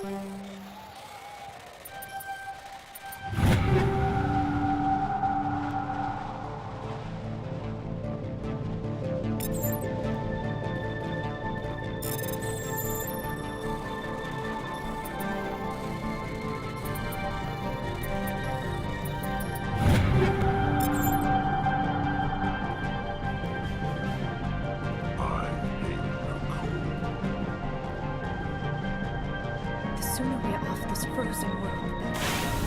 The sooner we're off this frozen world, the better.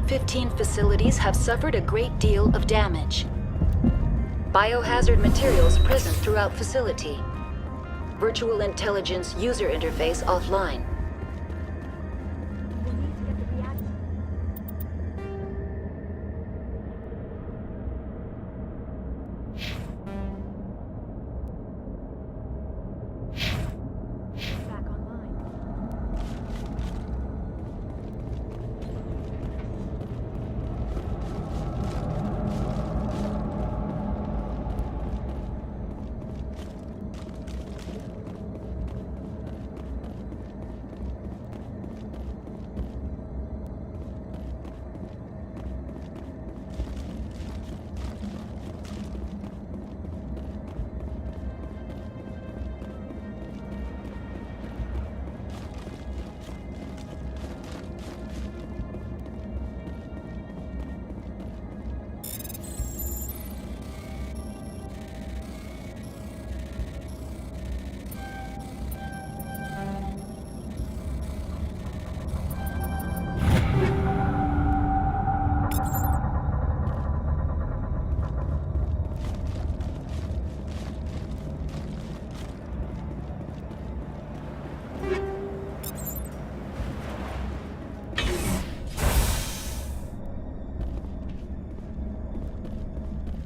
15 facilities have suffered a great deal of damage. Biohazard materials present throughout facility. Virtual intelligence user interface offline. Back online.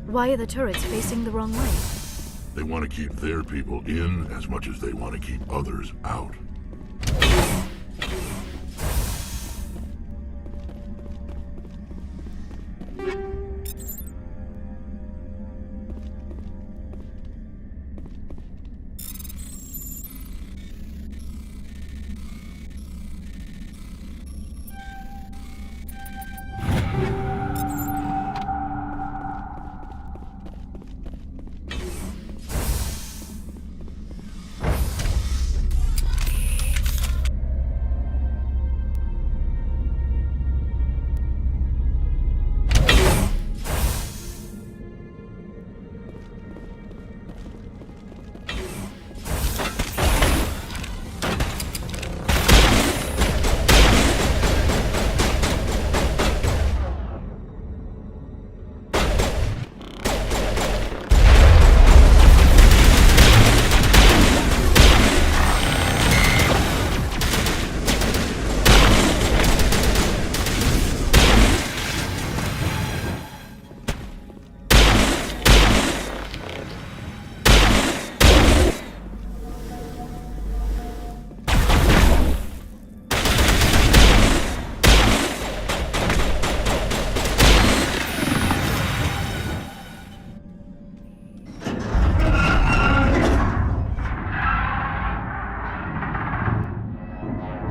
Why are the turrets facing the wrong way? They want to keep their people in as much as they want to keep others out.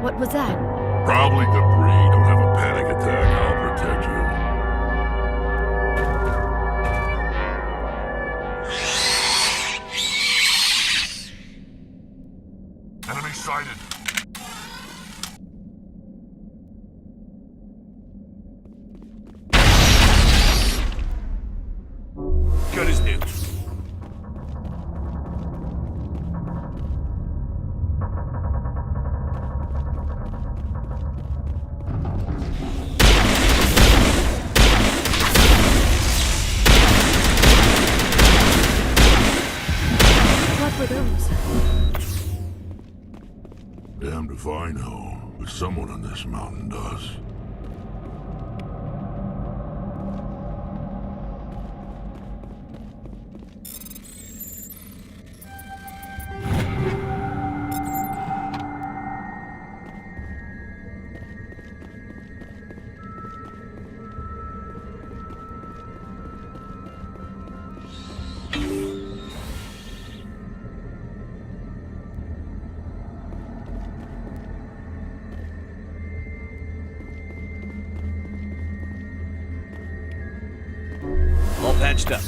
What was that? Probably debris. Don't have a panic attack. I'll protect you. Enemy sighted. Gun is new. What were those? Damned if I know, but someone on this mountain does. All patched up.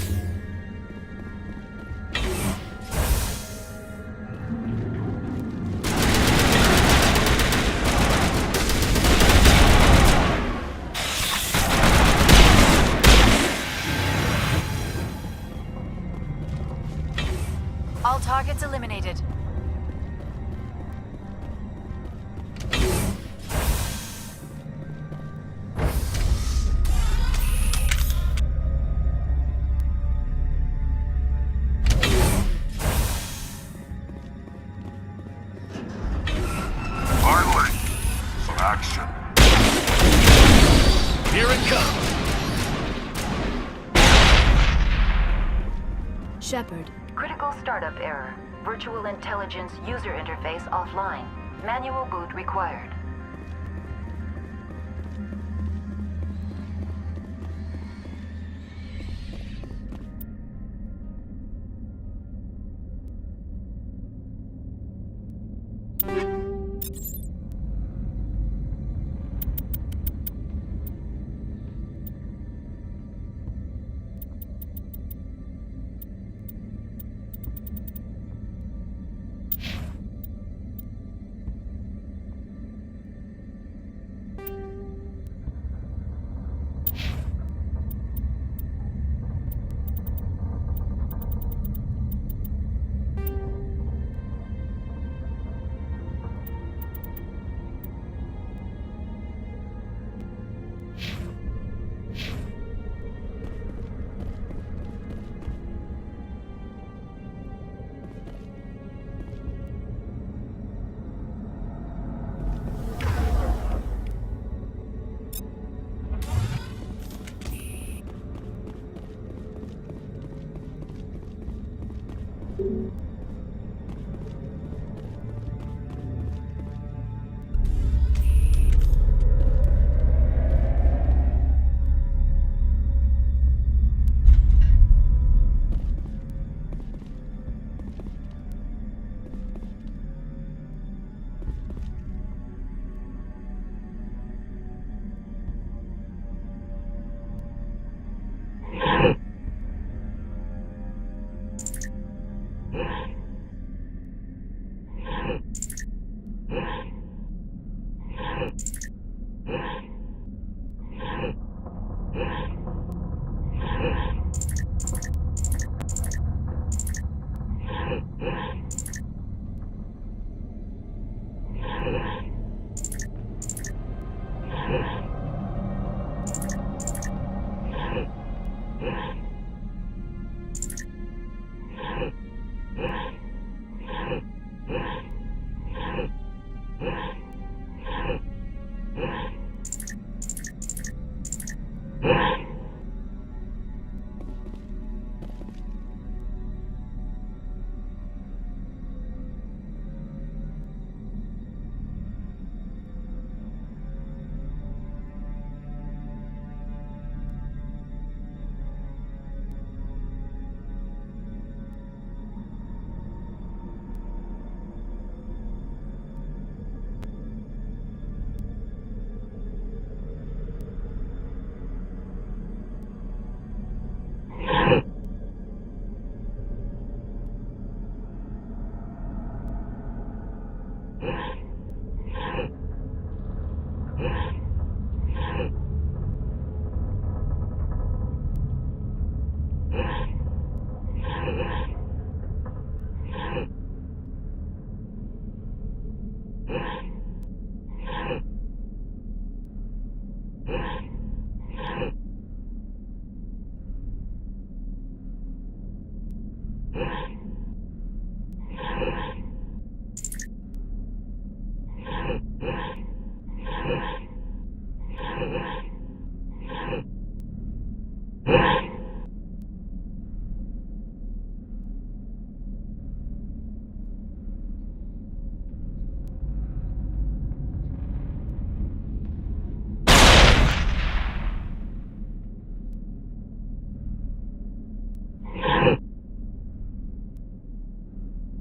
All targets eliminated. Shepard. Critical startup error. Virtual intelligence user interface offline. Manual boot required.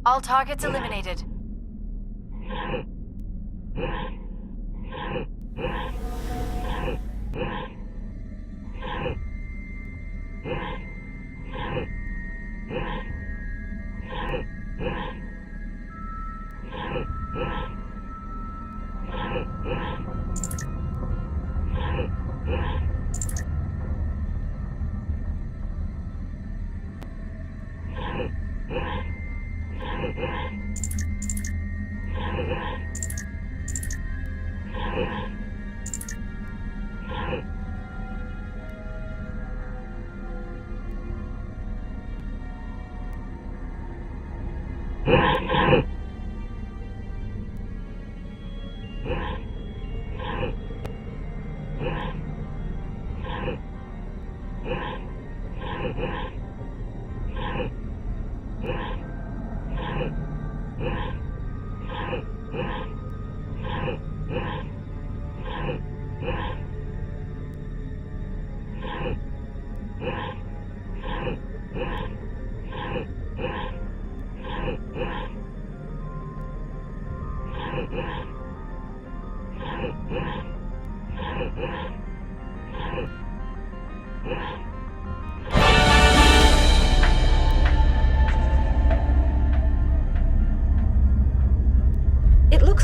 All targets eliminated.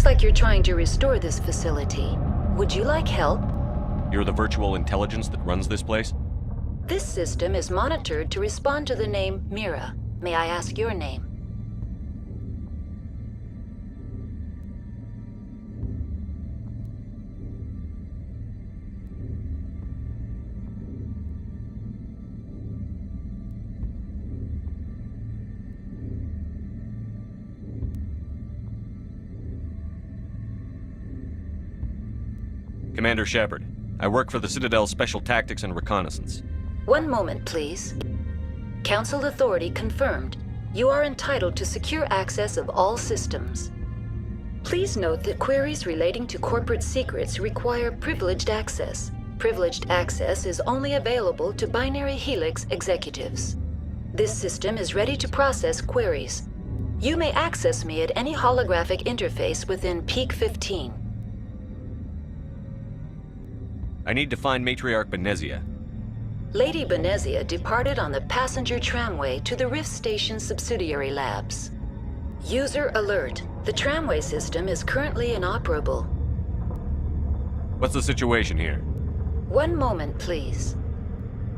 like you're trying to restore this facility. Would you like help? You're the virtual intelligence that runs this place? This system is monitored to respond to the name Mira. May I ask your name? Commander Shepard. I work for the Citadel Special Tactics and Reconnaissance. One moment, please. Council authority confirmed. You are entitled to secure access of all systems. Please note that queries relating to corporate secrets require privileged access. Privileged access is only available to Binary Helix executives. This system is ready to process queries. You may access me at any holographic interface within Peak 15. I need to find Matriarch Benezia. Lady Benezia departed on the passenger tramway to the Rift Station subsidiary labs. User alert. The tramway system is currently inoperable. What's the situation here? One moment, please.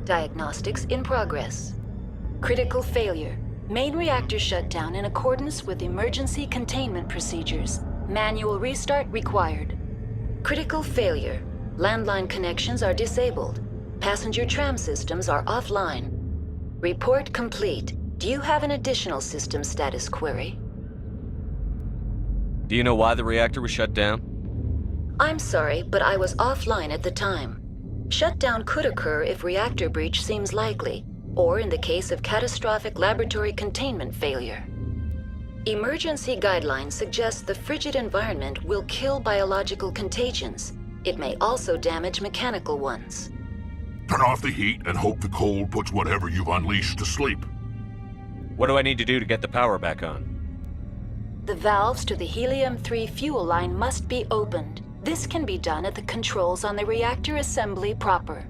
Diagnostics in progress. Critical failure. Main reactor shut down in accordance with emergency containment procedures. Manual restart required. Critical failure. Landline connections are disabled. Passenger tram systems are offline. Report complete. Do you have an additional system status query? Do you know why the reactor was shut down? I'm sorry, but I was offline at the time. Shutdown could occur if reactor breach seems likely, or in the case of catastrophic laboratory containment failure. Emergency guidelines suggest the frigid environment will kill biological contagions. It may also damage mechanical ones. Turn off the heat and hope the cold puts whatever you've unleashed to sleep. What do I need to do to get the power back on? The valves to the helium-3 fuel line must be opened. This can be done at the controls on the reactor assembly proper.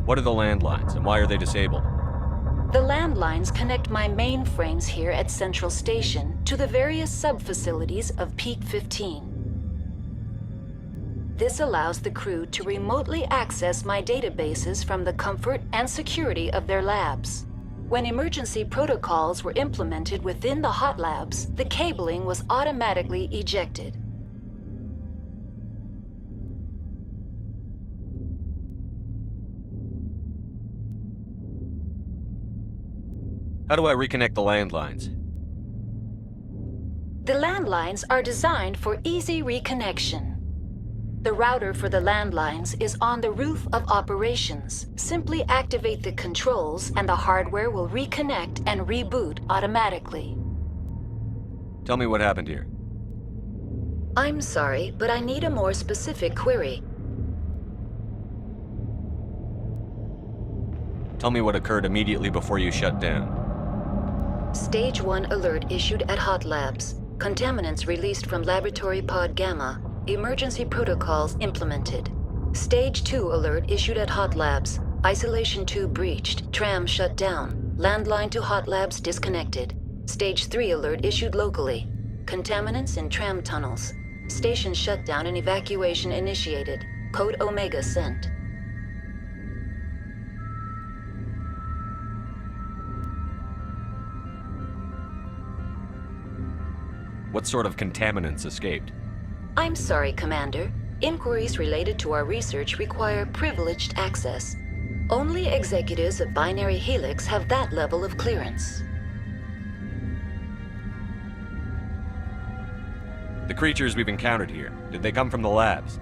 What are the landlines and why are they disabled? The landlines connect my mainframes here at Central Station to the various sub-facilities of Peak 15. This allows the crew to remotely access my databases from the comfort and security of their labs. When emergency protocols were implemented within the hot labs, the cabling was automatically ejected. How do I reconnect the landlines? The landlines are designed for easy reconnection. The router for the landlines is on the roof of operations. Simply activate the controls and the hardware will reconnect and reboot automatically. Tell me what happened here. I'm sorry, but I need a more specific query. Tell me what occurred immediately before you shut down. Stage 1 alert issued at Hot Labs. Contaminants released from Laboratory Pod Gamma. Emergency protocols implemented. Stage 2 alert issued at Hot Labs. Isolation 2 breached. Tram shut down. Landline to Hot Labs disconnected. Stage 3 alert issued locally. Contaminants in tram tunnels. Station shutdown and evacuation initiated. Code Omega sent. What sort of contaminants escaped? I'm sorry, Commander. Inquiries related to our research require privileged access. Only executives of Binary Helix have that level of clearance. The creatures we've encountered here, did they come from the labs?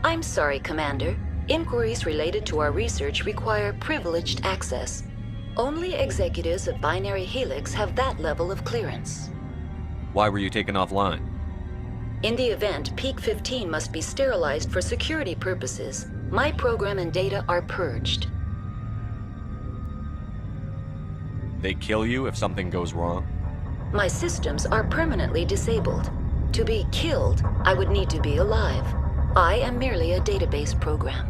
I'm sorry, Commander. Inquiries related to our research require privileged access. Only executives of Binary Helix have that level of clearance. Why were you taken offline? In the event, Peak 15 must be sterilized for security purposes. My program and data are purged. They kill you if something goes wrong? My systems are permanently disabled. To be killed, I would need to be alive. I am merely a database program.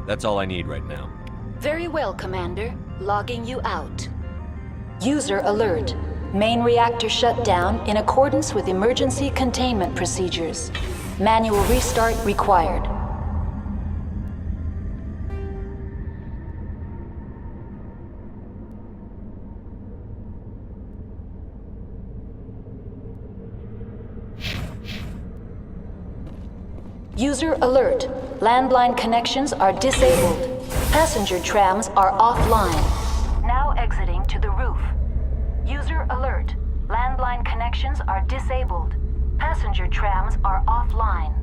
That's all I need right now. Very well, Commander. Logging you out. User alert. Main reactor shut down in accordance with emergency containment procedures. Manual restart required. User alert. Landline connections are disabled. Passenger trams are offline. Now exiting to the roof. User alert. Landline connections are disabled. Passenger trams are offline.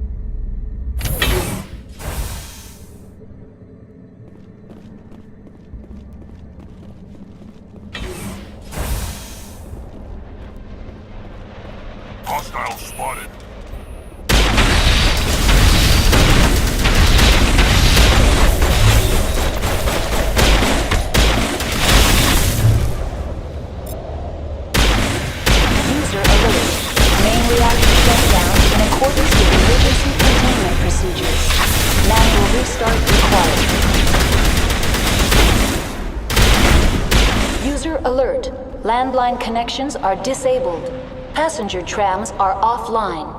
Hostile spotted. User alert. Main reactor shut down in accordance with emergency containment procedures. Manual restart required. User alert. Landline connections are disabled. Passenger trams are offline.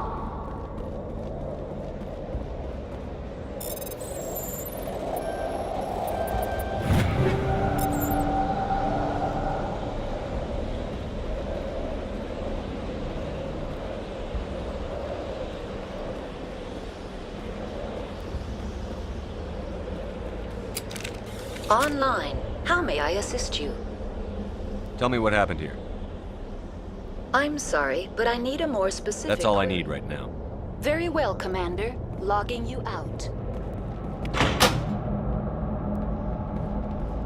Online. How may I assist you? Tell me what happened here. I'm sorry, but I need a more specific... That's all I need right now. Very well, Commander. Logging you out.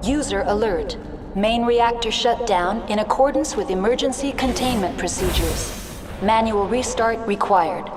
User alert. Main reactor shut down in accordance with emergency containment procedures. Manual restart required.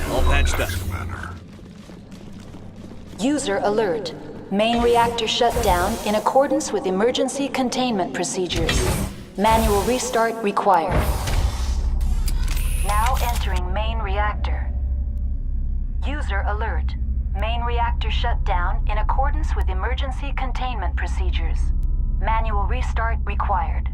All patched up. Commander. User alert. Main reactor shut down in accordance with emergency containment procedures. Manual restart required. Now entering main reactor. User alert. Main reactor shut down in accordance with emergency containment procedures. Manual restart required.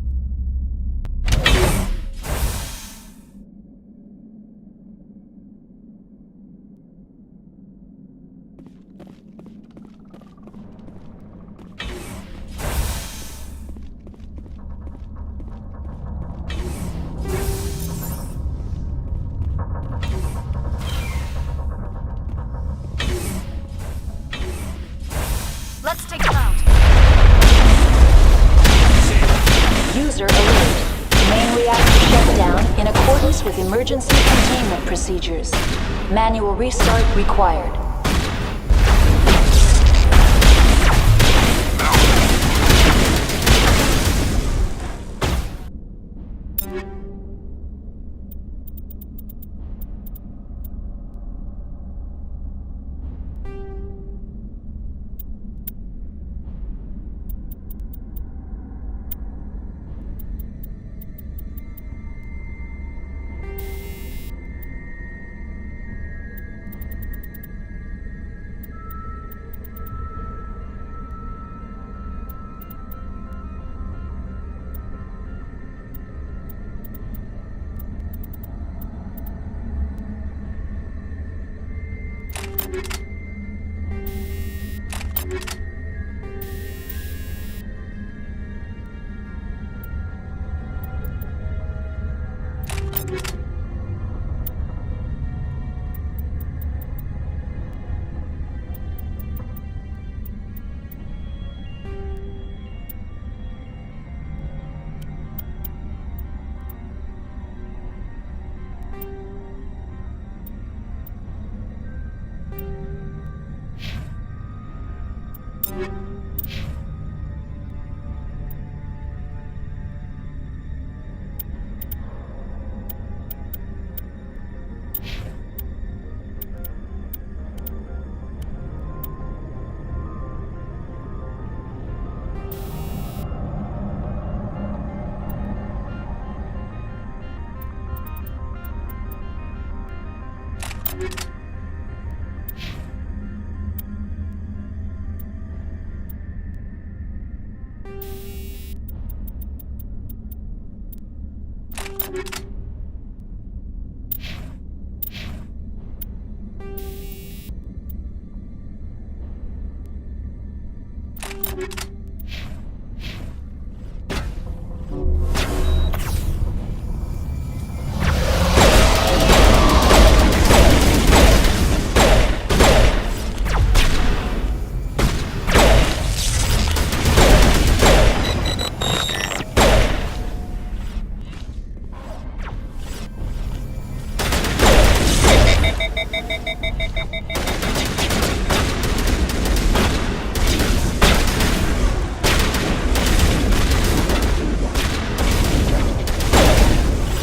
Let's take them out. User alert. Main reactor shut down in accordance with emergency containment procedures. Manual restart required.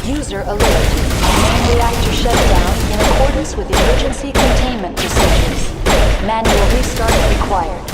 User alert. Main reactor shut down in accordance with emergency containment procedures. Manual restart required.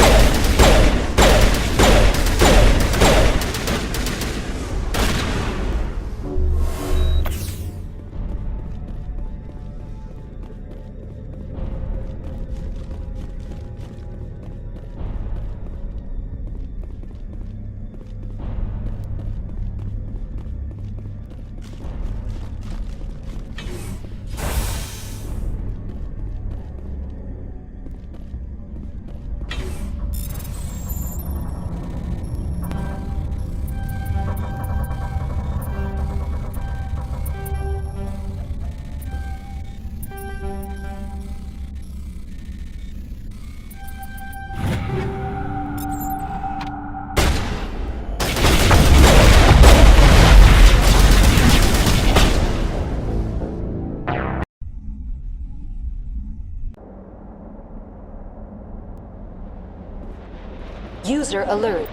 User alert.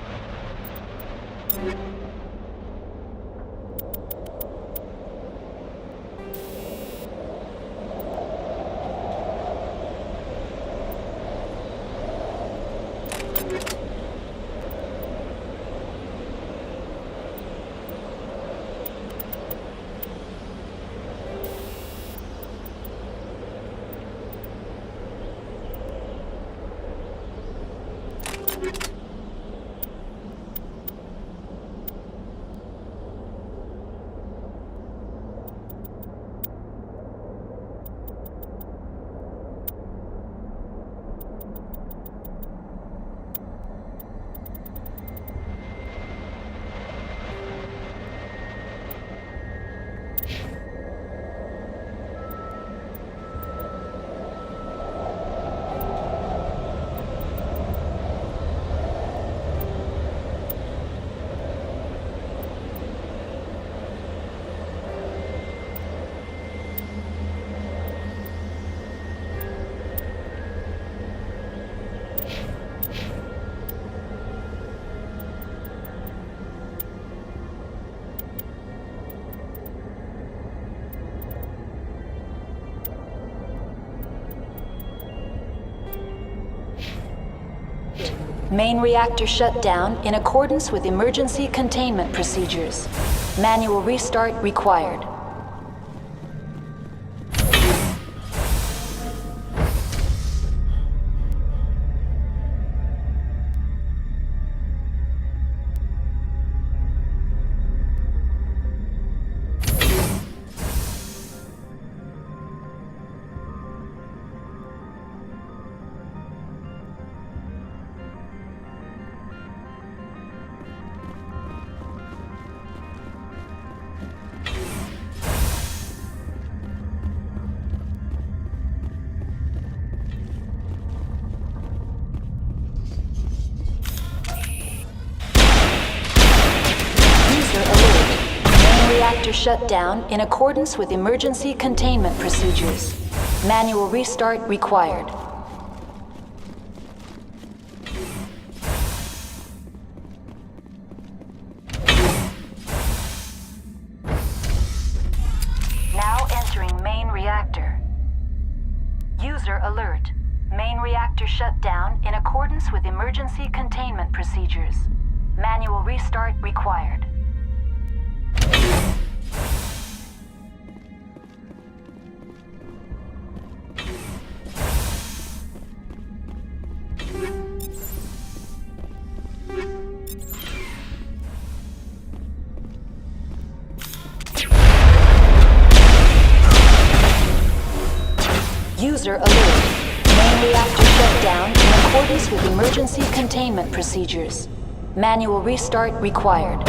Main reactor shut down in accordance with emergency containment procedures. Manual restart required. Reactor shut down in accordance with emergency containment procedures. Manual restart required. Now entering main reactor. User alert. Main reactor shut down in accordance with emergency containment procedures. Manual restart required. User alert. Main reactor shut down in accordance with emergency containment procedures. Manual restart required.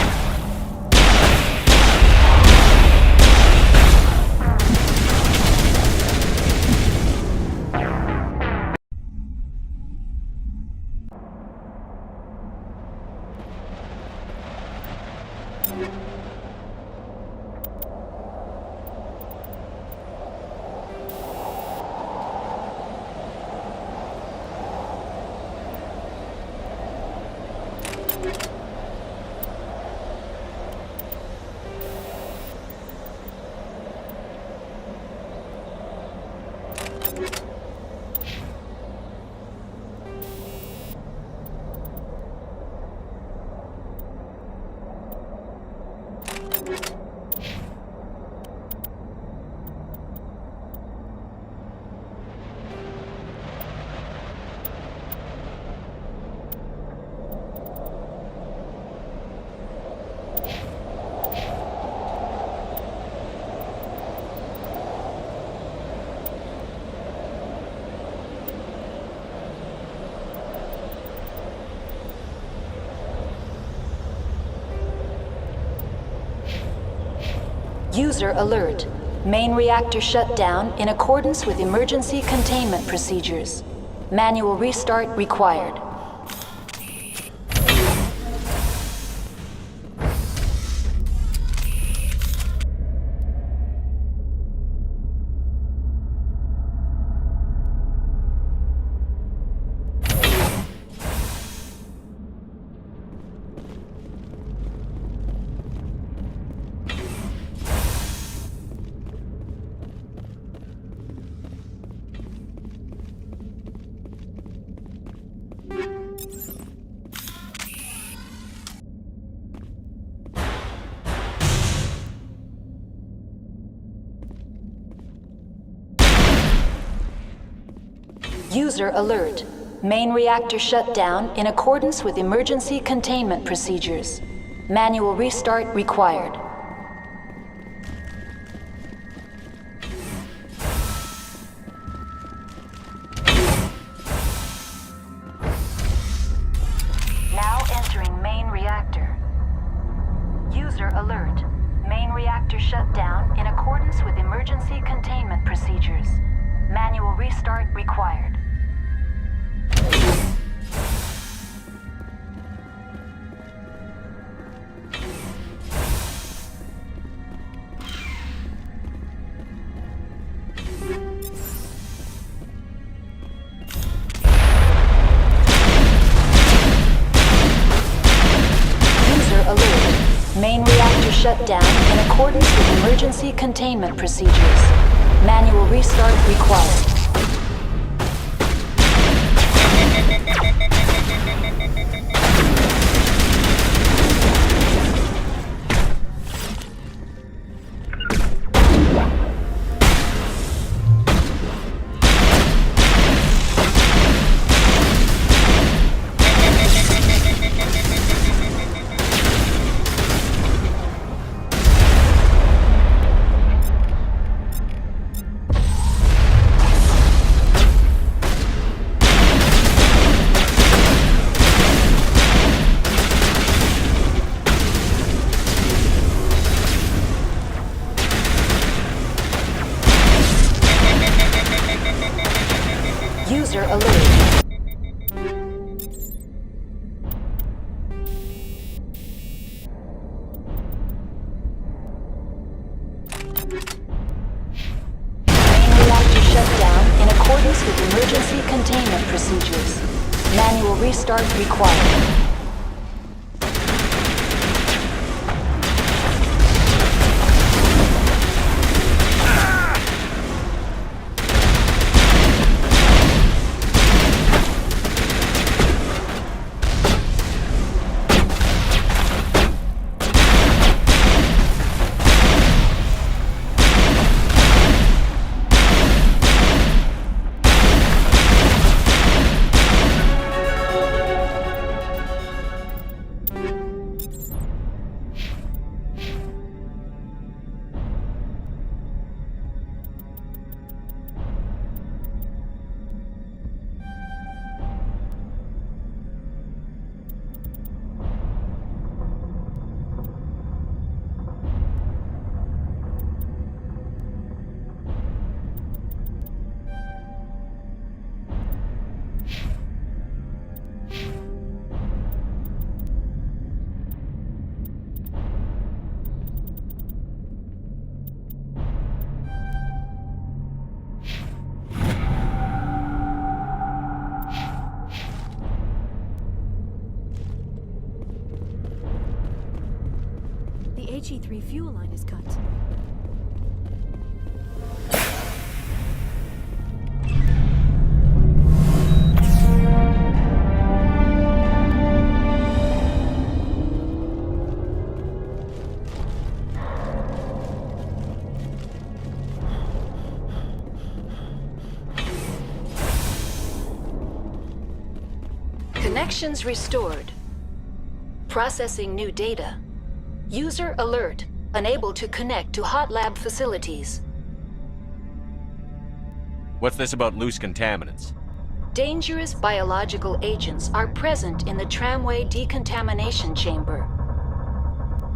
User alert. Main reactor shut down in accordance with emergency containment procedures. Manual restart required. User alert. Main reactor shut down in accordance with emergency containment procedures. Manual restart required. Now entering main reactor. User alert. Main reactor shut down in accordance with emergency containment procedures. Manual restart required. User alert. Main reactor shut down in accordance with emergency containment procedures. Manual restart required. User alert. Main reactor shut down in accordance with emergency containment procedures. Manual restart required. HE3 fuel line is cut. Connections restored. Processing new data. User alert. Unable to connect to hot lab facilities. What's this about loose contaminants? Dangerous biological agents are present in the tramway decontamination chamber.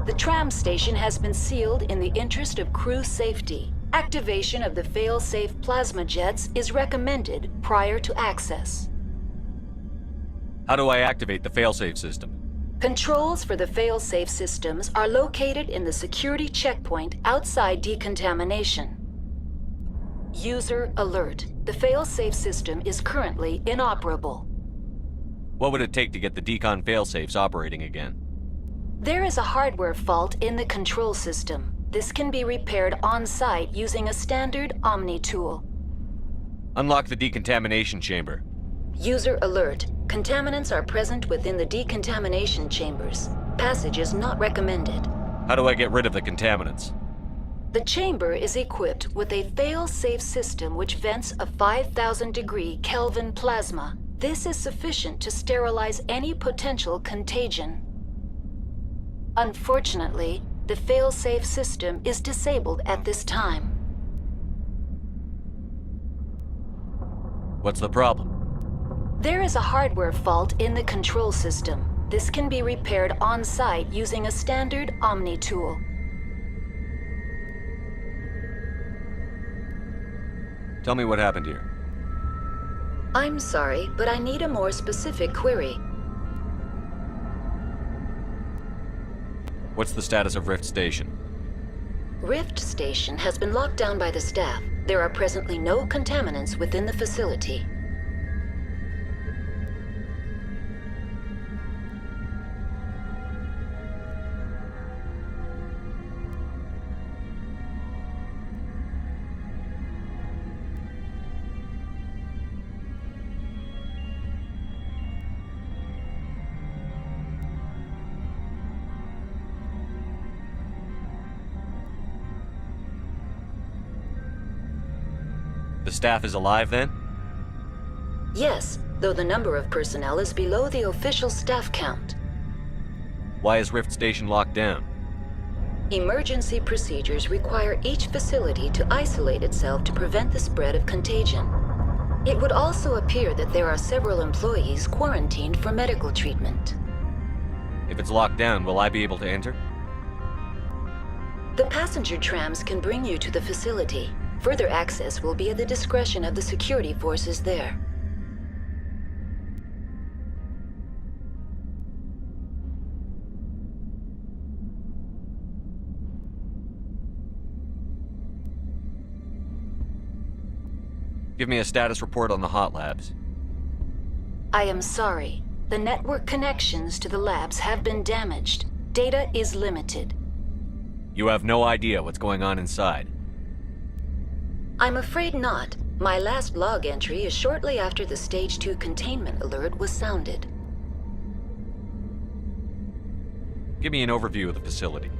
The tram station has been sealed in the interest of crew safety. Activation of the fail-safe plasma jets is recommended prior to access. How do I activate the failsafe system? Controls for the fail-safe systems are located in the security checkpoint outside decontamination. User alert. The fail-safe system is currently inoperable. What would it take to get the decon failsafes operating again? There is a hardware fault in the control system. This can be repaired on-site using a standard Omni tool. Unlock the decontamination chamber. User alert. Contaminants are present within the decontamination chambers. Passage is not recommended. How do I get rid of the contaminants? The chamber is equipped with a fail-safe system which vents a 5,000-degree Kelvin plasma. This is sufficient to sterilize any potential contagion. Unfortunately, the fail-safe system is disabled at this time. What's the problem? There is a hardware fault in the control system. This can be repaired on-site using a standard Omni tool. Tell me what happened here. I'm sorry, but I need a more specific query. What's the status of Rift Station? Rift Station has been locked down by the staff. There are presently no contaminants within the facility. The staff is alive then? Yes, though the number of personnel is below the official staff count. Why is Rift Station locked down? Emergency procedures require each facility to isolate itself to prevent the spread of contagion. It would also appear that there are several employees quarantined for medical treatment. If it's locked down, will I be able to enter? The passenger trams can bring you to the facility. Further access will be at the discretion of the security forces there. Give me a status report on the hot labs. I am sorry. The network connections to the labs have been damaged. Data is limited. You have no idea what's going on inside. I'm afraid not. My last log entry is shortly after the Stage 2 containment alert was sounded. Give me an overview of the facility.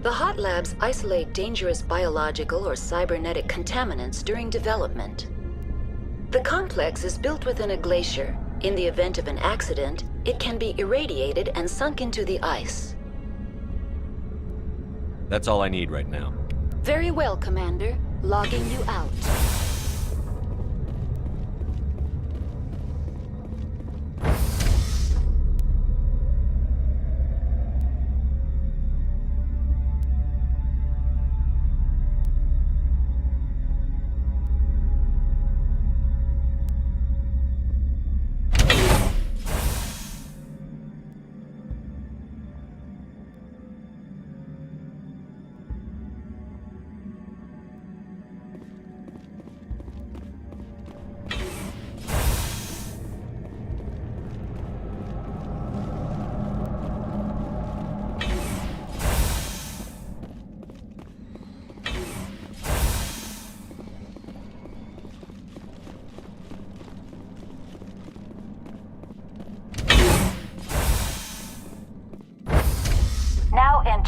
The hot labs isolate dangerous biological or cybernetic contaminants during development. The complex is built within a glacier. In the event of an accident, it can be irradiated and sunk into the ice. That's all I need right now. Very well, Commander. Logging you out.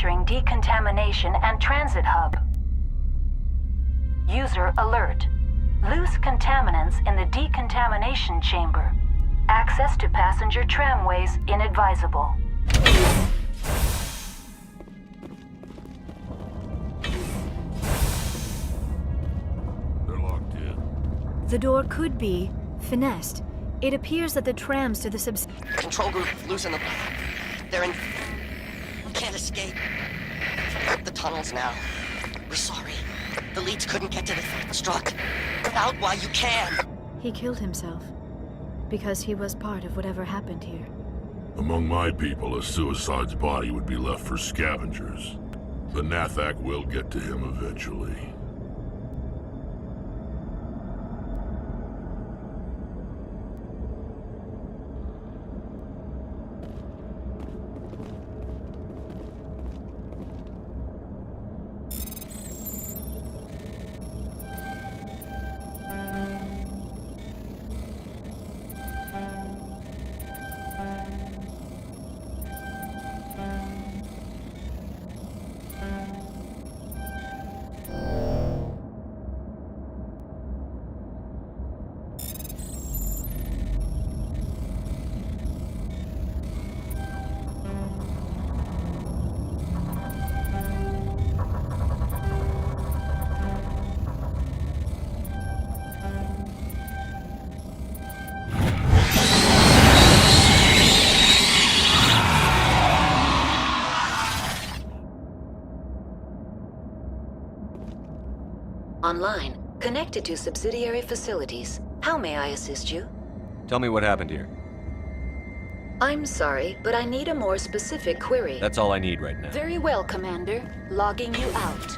entering decontamination and transit hub. User alert. Loose contaminants in the decontamination chamber. Access to passenger tramways inadvisable. They're locked in. The door could be finessed. It appears that the trams to the Control group, loosen them. They're in... We can't escape. The tunnels now. We're sorry. The leads couldn't get to the struck. Get out while you can. He killed himself because he was part of whatever happened here. Among my people, a suicide's body would be left for scavengers. The Nathak will get to him eventually. Online, connected to subsidiary facilities. How may I assist you? Tell me what happened here. I'm sorry, but I need a more specific query. That's all I need right now. Very well, Commander. Logging you out.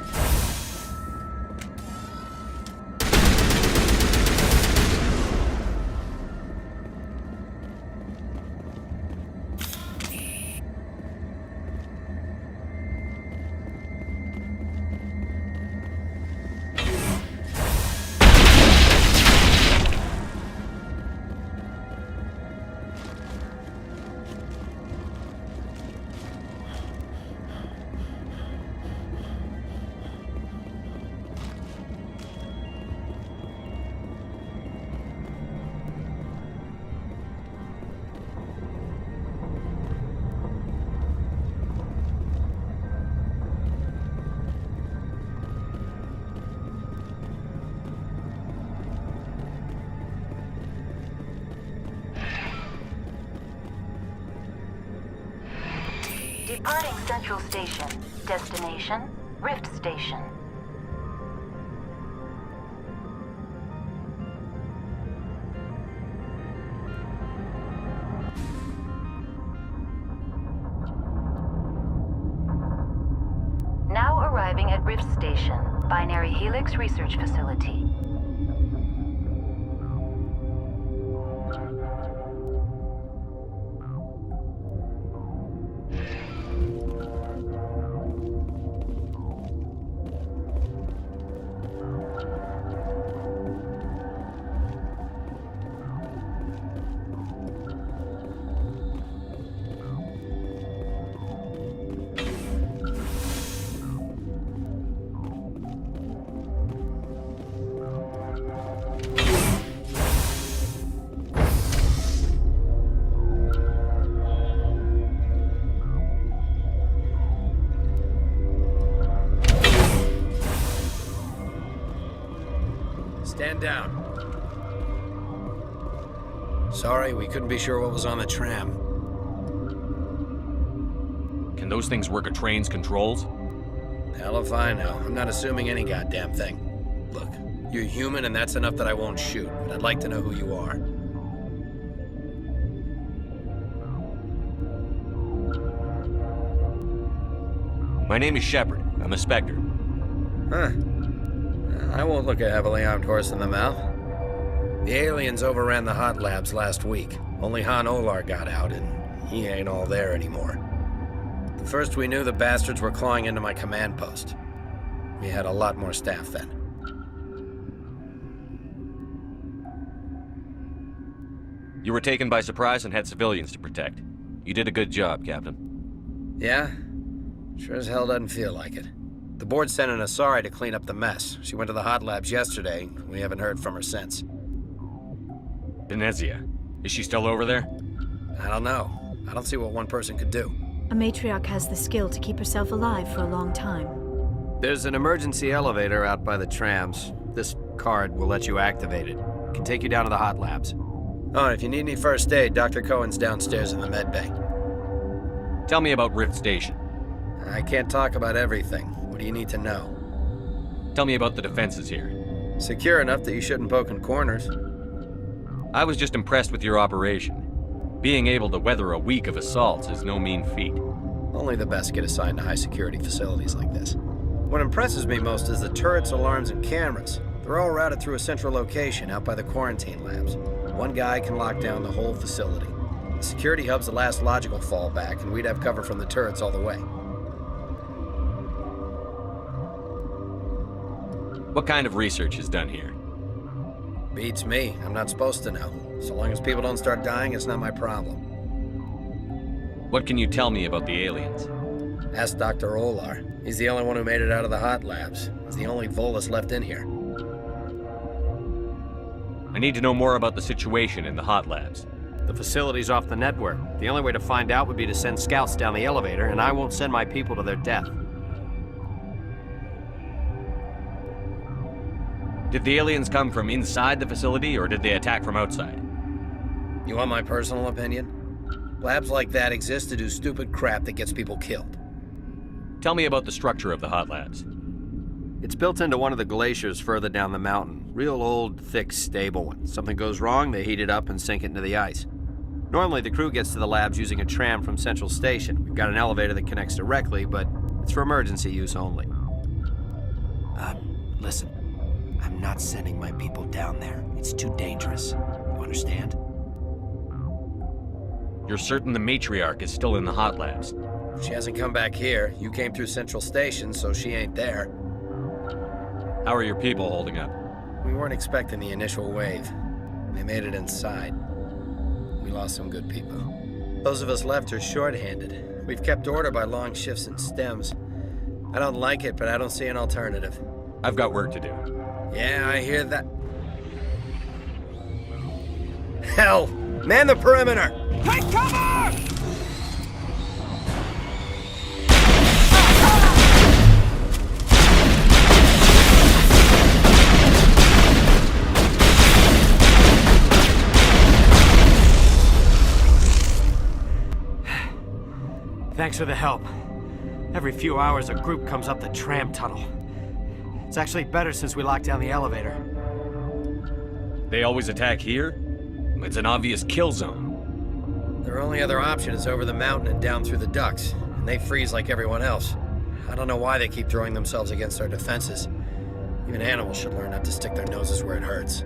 Departing Central Station. Destination, Rift Station. Now arriving at Rift Station, Binary Helix Research Facility. Stand down. Sorry, we couldn't be sure what was on the tram. Can those things work a train's controls? Hell if I know. I'm not assuming any goddamn thing. Look, you're human and that's enough that I won't shoot, but I'd like to know who you are. My name is Shepard. I'm a Spectre. Huh. I won't look a heavily armed horse in the mouth. The aliens overran the hot labs last week. Only Han Olar got out, and he ain't all there anymore. The first we knew, the bastards were clawing into my command post. We had a lot more staff then. You were taken by surprise and had civilians to protect. You did a good job, Captain. Yeah? Sure as hell doesn't feel like it. The board sent an Asari to clean up the mess. She went to the hot labs yesterday. We haven't heard from her since. Venezia. Is she still over there? I don't know. I don't see what one person could do. A matriarch has the skill to keep herself alive for a long time. There's an emergency elevator out by the trams. This card will let you activate it. It can take you down to the hot labs. Oh, and if you need any first aid, Dr. Cohen's downstairs in the med bay. Tell me about Rift Station. I can't talk about everything. What do you need to know? Tell me about the defenses here. Secure enough that you shouldn't poke in corners. I was just impressed with your operation. Being able to weather a week of assaults is no mean feat. Only the best get assigned to high-security facilities like this. What impresses me most is the turrets, alarms, and cameras. They're all routed through a central location out by the quarantine labs. One guy can lock down the whole facility. The security hub's the last logical fallback, and we'd have cover from the turrets all the way. What kind of research is done here? Beats me. I'm not supposed to know. So long as people don't start dying, it's not my problem. What can you tell me about the aliens? Ask Dr. Olar. He's the only one who made it out of the hot labs. He's the only Volus left in here. I need to know more about the situation in the hot labs. The facility's off the network. The only way to find out would be to send scouts down the elevator, and I won't send my people to their death. Did the aliens come from inside the facility, or did they attack from outside? You want my personal opinion? Labs like that exist to do stupid crap that gets people killed. Tell me about the structure of the hot labs. It's built into one of the glaciers further down the mountain. Real old, thick, stable one. Something goes wrong, they heat it up and sink it into the ice. Normally, the crew gets to the labs using a tram from Central Station. We've got an elevator that connects directly, but it's for emergency use only. Listen. I'm not sending my people down there. It's too dangerous. You understand? You're certain the matriarch is still in the hot labs? She hasn't come back here. You came through Central Station, so she ain't there. How are your people holding up? We weren't expecting the initial wave. They made it inside. We lost some good people. Those of us left are short-handed. We've kept order by long shifts and stems. I don't like it, but I don't see an alternative. I've got work to do. Yeah, I hear that. Hell! Man the perimeter! Take cover! Thanks for the help. Every few hours, a group comes up the tram tunnel. It's actually better since we locked down the elevator. They always attack here? It's an obvious kill zone. Their only other option is over the mountain and down through the ducts, and they freeze like everyone else. I don't know why they keep throwing themselves against our defenses. Even animals should learn not to stick their noses where it hurts.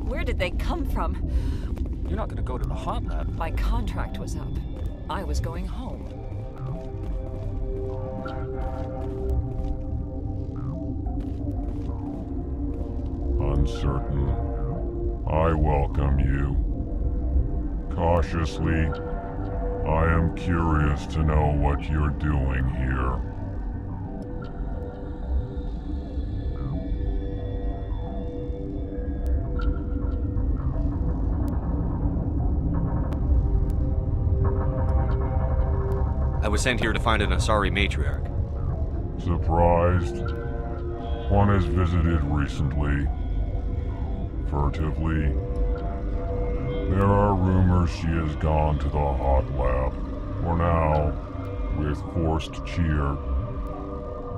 Where did they come from? You're not gonna go to the hot lab. My contract was up. I was going home. Uncertain. I welcome you. Cautiously, I am curious to know what you're doing here. I was sent here to find an Asari matriarch. Surprised? One has visited recently. Furtively. There are rumors she has gone to the hot lab. For now, with forced cheer,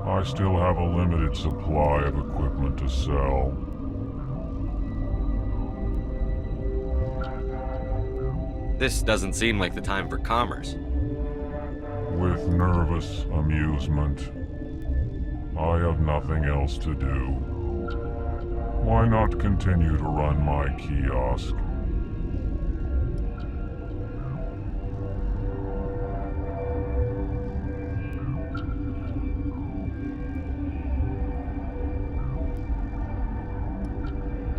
I still have a limited supply of equipment to sell. This doesn't seem like the time for commerce. With nervous amusement. I have nothing else to do. Why not continue to run my kiosk?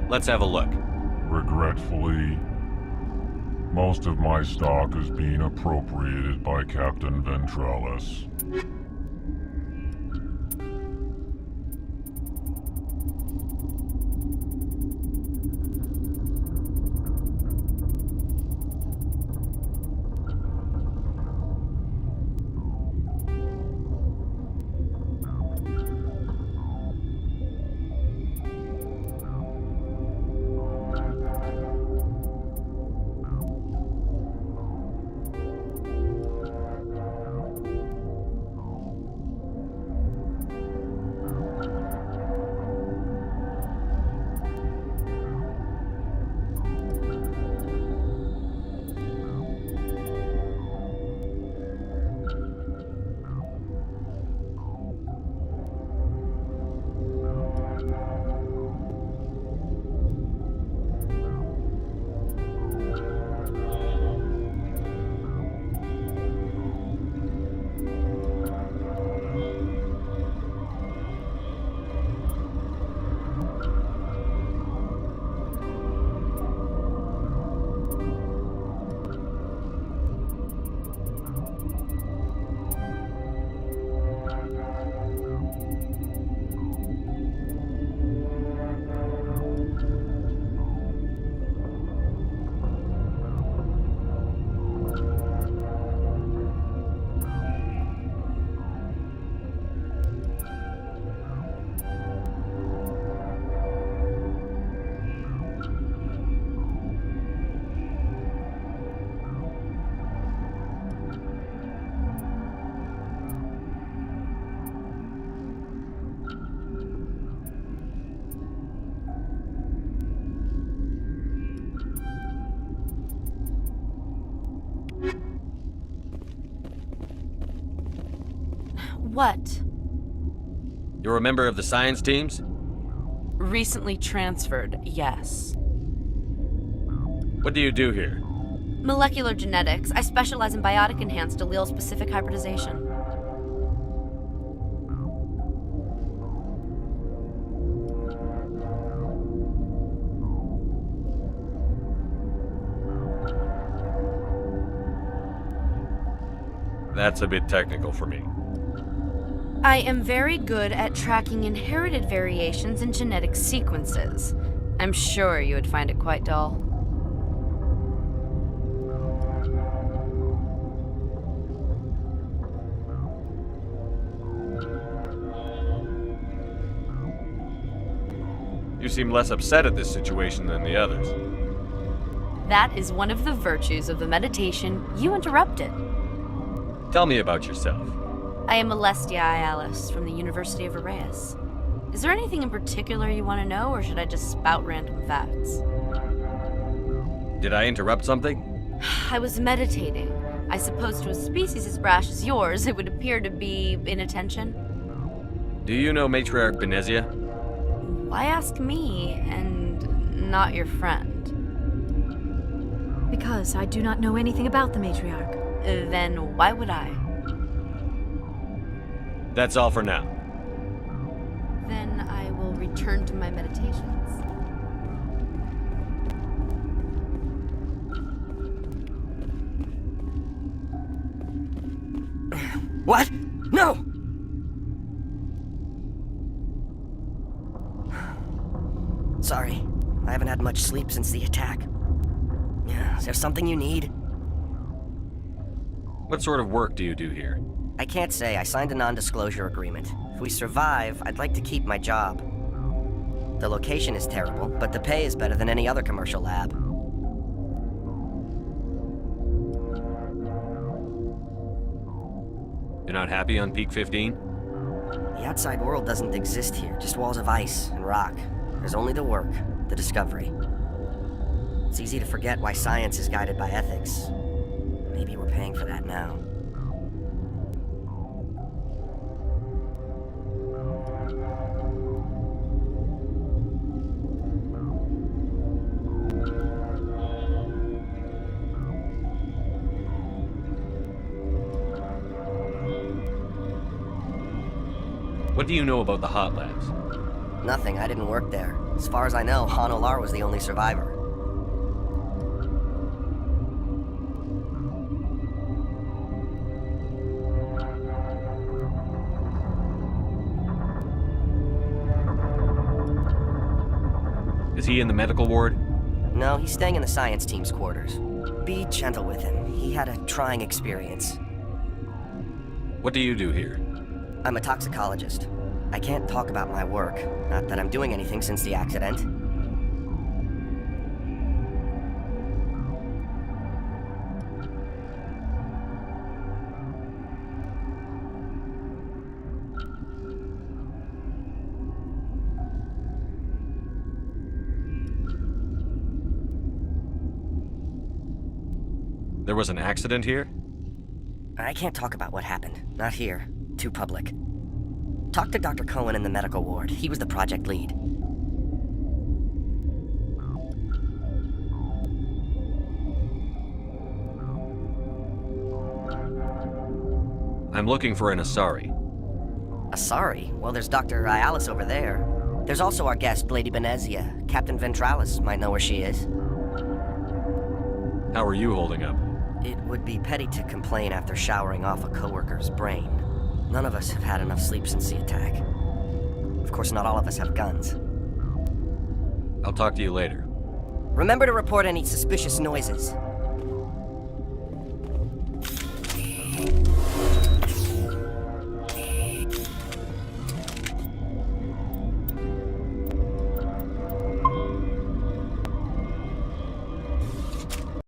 Let's have a look. Regretfully, most of my stock is being appropriated by Captain Ventralis. What? You're a member of the science teams? Recently transferred, yes. What do you do here? Molecular genetics. I specialize in biotic-enhanced allele-specific hybridization. That's a bit technical for me. I am very good at tracking inherited variations in genetic sequences. I'm sure you would find it quite dull. You seem less upset at this situation than the others. That is one of the virtues of the meditation you interrupted. Tell me about yourself. I am Alestia Ialis from the University of Arraeus. Is there anything in particular you want to know, or should I just spout random facts? Did I interrupt something? I was meditating. I suppose to a species as brash as yours, it would appear to be inattention. Do you know Matriarch Benezia? Why ask me, and not your friend? Because I do not know anything about the Matriarch. Then why would I? That's all for now. Then I will return to my meditations. What? No! Sorry, I haven't had much sleep since the attack. Is there something you need? What sort of work do you do here? I can't say. I signed a non-disclosure agreement. If we survive, I'd like to keep my job. The location is terrible, but the pay is better than any other commercial lab. You're not happy on Peak 15? The outside world doesn't exist here, just walls of ice and rock. There's only the work, the discovery. It's easy to forget why science is guided by ethics. Maybe we're paying for that now. What do you know about the Hot Labs? Nothing, I didn't work there. As far as I know, Han Olar was the only survivor. Is he in the medical ward? No, he's staying in the science team's quarters. Be gentle with him. He had a trying experience. What do you do here? I'm a toxicologist. I can't talk about my work. Not that I'm doing anything since the accident. There was an accident here? I can't talk about what happened. Not here. Too public. Talk to Dr. Cohen in the medical ward. He was the project lead. I'm looking for an Asari. Asari? Well, there's Dr. Ialis over there. There's also our guest, Lady Benezia. Captain Ventralis might know where she is. How are you holding up? It would be petty to complain after showering off a coworker's brain. None of us have had enough sleep since the attack. Of course, not all of us have guns. I'll talk to you later. Remember to report any suspicious noises.